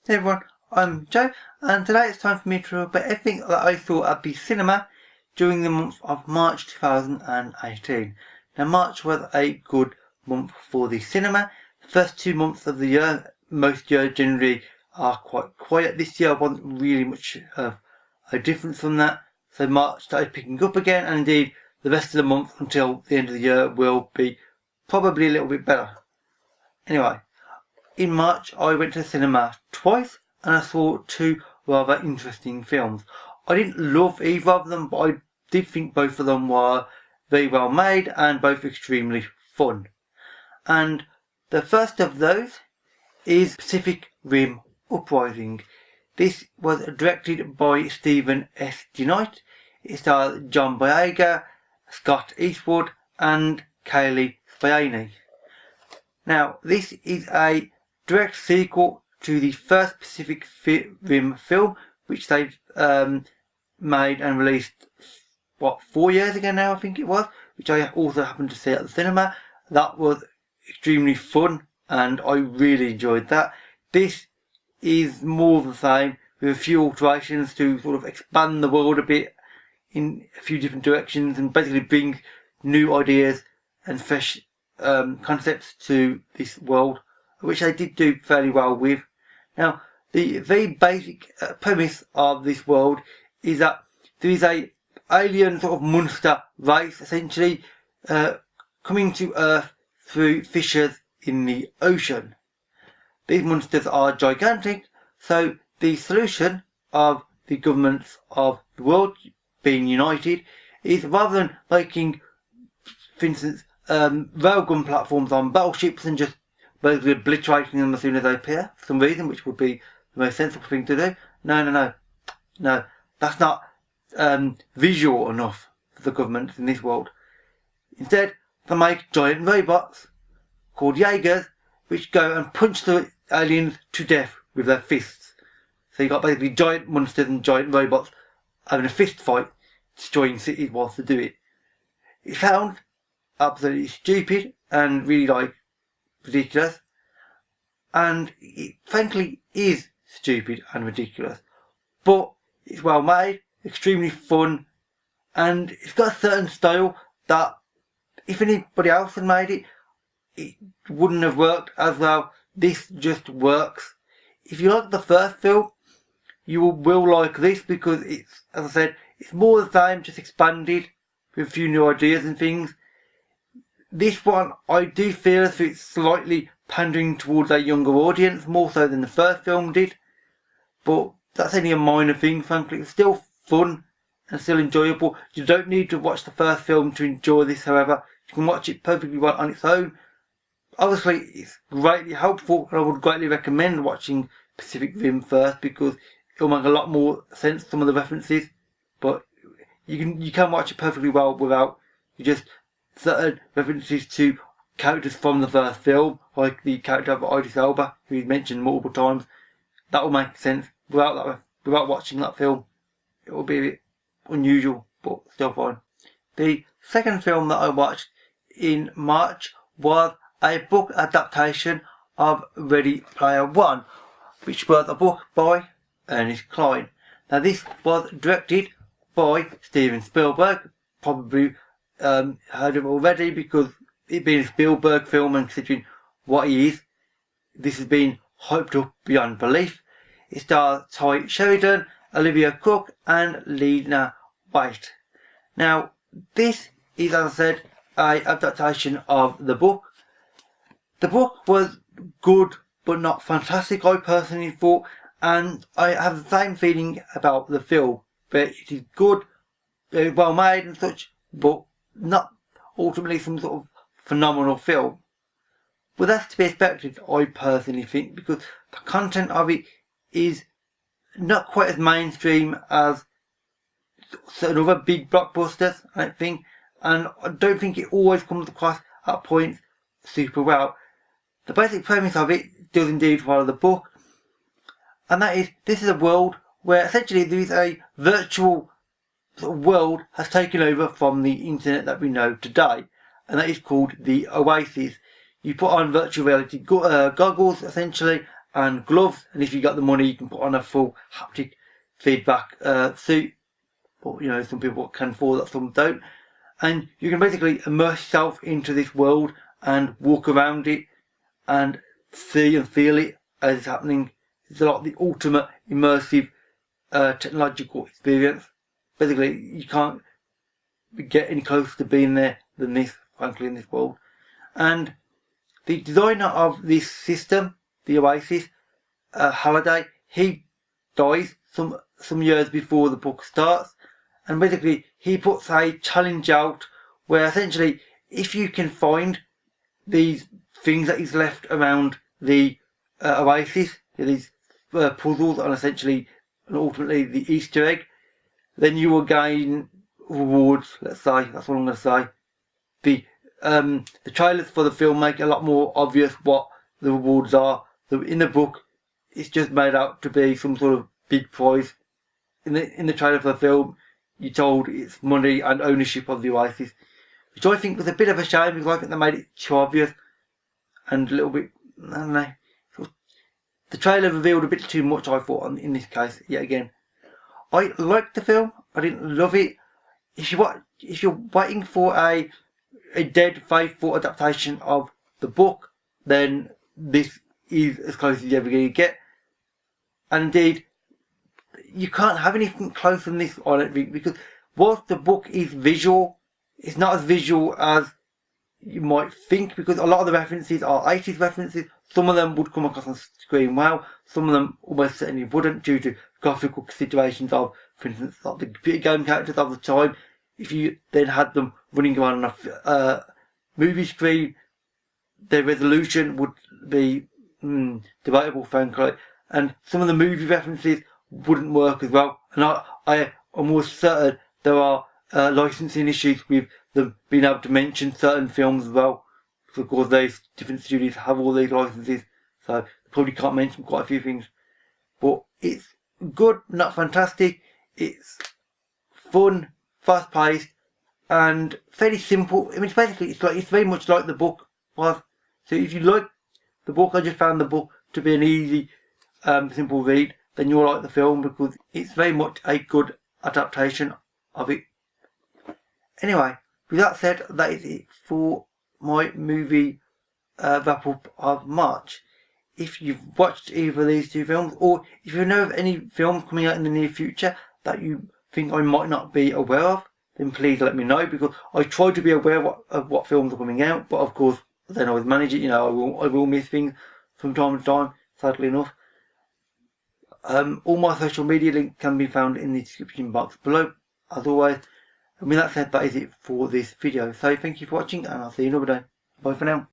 Hey everyone, I'm Joe, and today it's time for me to talk about everything that I saw at the cinema during the month of March 2018. Now, March was a good month for the cinema. The first 2 months of the year, most years generally are quite quiet. This year wasn't really much of a difference from that. So March started picking up again, and indeed the rest of the month until the end of the year will be probably a little bit better. Anyway, in March, I went to the cinema twice and I saw 2 rather interesting films. I didn't love either of them, but I did think both of them were very well made and both extremely fun. And the first of those is Pacific Rim Uprising. This was directed by Stephen S. DeKnight. It stars John Boyega, Scott Eastwood and Kaylee Spianey. Now, this is a direct sequel to the first Pacific Rim film, which they've made and released, 4 years ago now, I think it was, which I also happened to see at the cinema. That was extremely fun, and I really enjoyed that. This is more of the same, with a few alterations to sort of expand the world a bit in a few different directions, and basically bring new ideas and fresh concepts to this world, which they did do fairly well with. Now, the very basic premise of this world is that there is a alien sort of monster race, essentially, coming to Earth through fissures in the ocean. These monsters are gigantic, so the solution of the governments of the world being united is, rather than making, for instance, railgun platforms on battleships and just basically obliterating them as soon as they appear for some reason, which would be the most sensible thing to do. No, that's not visual enough for the government in this world. Instead, they make giant robots called Jaegers, which go and punch the aliens to death with their fists. So you've got basically giant monsters and giant robots having a fist fight, destroying cities whilst they do it. It sounds absolutely stupid and really ridiculous, and it frankly is stupid and ridiculous, but it's well made, extremely fun, and it's got a certain style that if anybody else had made it, it wouldn't have worked as well. This just works. If you like the first film, you will like this, because it's, as I said, it's more the same, just expanded with a few new ideas and things. This one, I do feel as if it's slightly pandering towards a younger audience, more so than the first film did. But that's only a minor thing, frankly. It's still fun and still enjoyable. You don't need to watch the first film to enjoy this, however. You can watch it perfectly well on its own. Obviously, it's greatly helpful, and I would greatly recommend watching Pacific Rim first, because it'll make a lot more sense, some of the references. But you can watch it perfectly well without just certain references to characters from the first film, like the character of Idris Elba, who he's mentioned multiple times. That will make sense without watching that film. It will be a bit unusual, but still fine. The second film that I watched in March was a book adaptation of Ready Player One, which was a book by Ernest Cline. Now, this was directed by Steven Spielberg. Probably heard of it already, because it being a Spielberg film and considering what he is, this has been hyped up beyond belief. It stars Ty Sheridan, Olivia Cook and Lena Waithe. Now, this is, as I said, an adaptation of the book. The book was good but not fantastic, I personally thought, and I have the same feeling about the film. But it is good, well made and such, but not ultimately some sort of phenomenal film. But that's to be expected, I personally think, because the content of it is not quite as mainstream as certain other big blockbusters, I think, and I don't think it always comes across at points super well. The basic premise of it does indeed follow the book, and that is, this is a world where essentially there is a virtual sort of world has taken over from the internet that we know today, and that is called the Oasis. You put on virtual reality goggles essentially, and gloves, and if you got the money you can put on a full haptic feedback suit. But you know, some people can afford that, some don't. And you can basically immerse yourself into this world and walk around it and see and feel it as it's happening. It's like the ultimate immersive technological experience. Basically, you can't get any closer to being there than this, frankly, in this world. And the designer of this system, the Oasis, Halliday, he dies some years before the book starts, and basically he puts a challenge out where essentially if you can find these things that he's left around the Oasis, these puzzles and essentially and ultimately the Easter egg, then you will gain rewards, let's say. That's what I'm going to say. The trailers for the film make it a lot more obvious what the rewards are. In the book, it's just made out to be some sort of big prize. In the trailer for the film, you're told it's money and ownership of the Oasis, which I think was a bit of a shame because I think they made it too obvious and a little bit, I don't know. The trailer revealed a bit too much, I thought, in this case, yet again. I liked the film. I didn't love it. If you're waiting for a dead, faithful adaptation of the book, then this is as close as you're ever going to get. And indeed, you can't have anything closer than this, I don't think, because whilst the book is visual, it's not as visual as you might think, because a lot of the references are 80s references. Some of them would come across on screen well, some of them almost certainly wouldn't, due to graphical considerations of, for instance, like the computer game characters of the time. If you then had them running around on a movie screen, their resolution would be debatable, frankly, and some of the movie references wouldn't work as well. And I'm almost certain there are licensing issues with them being able to mention certain films as well, because of course these different studios have all these licenses, so they probably can't mention quite a few things. But it's good, not fantastic. It's fun, fast paced, and fairly simple. I mean, basically it's very much like the book was. So if you like the book, I just found the book to be an easy, simple read, then you'll like the film because it's very much a good adaptation of it. Anyway, with that said, that is it for my movie wrap up of March. If you've watched either of these two films, or if you know of any films coming out in the near future that you think I might not be aware of, then please let me know, because I try to be aware of what films are coming out, but of course I don't always manage it. You know, I will miss things from time to time, sadly enough. All my social media links can be found in the description box below, as always. And with that said, that is it for this video. So thank you for watching, and I'll see you another day. Bye for now.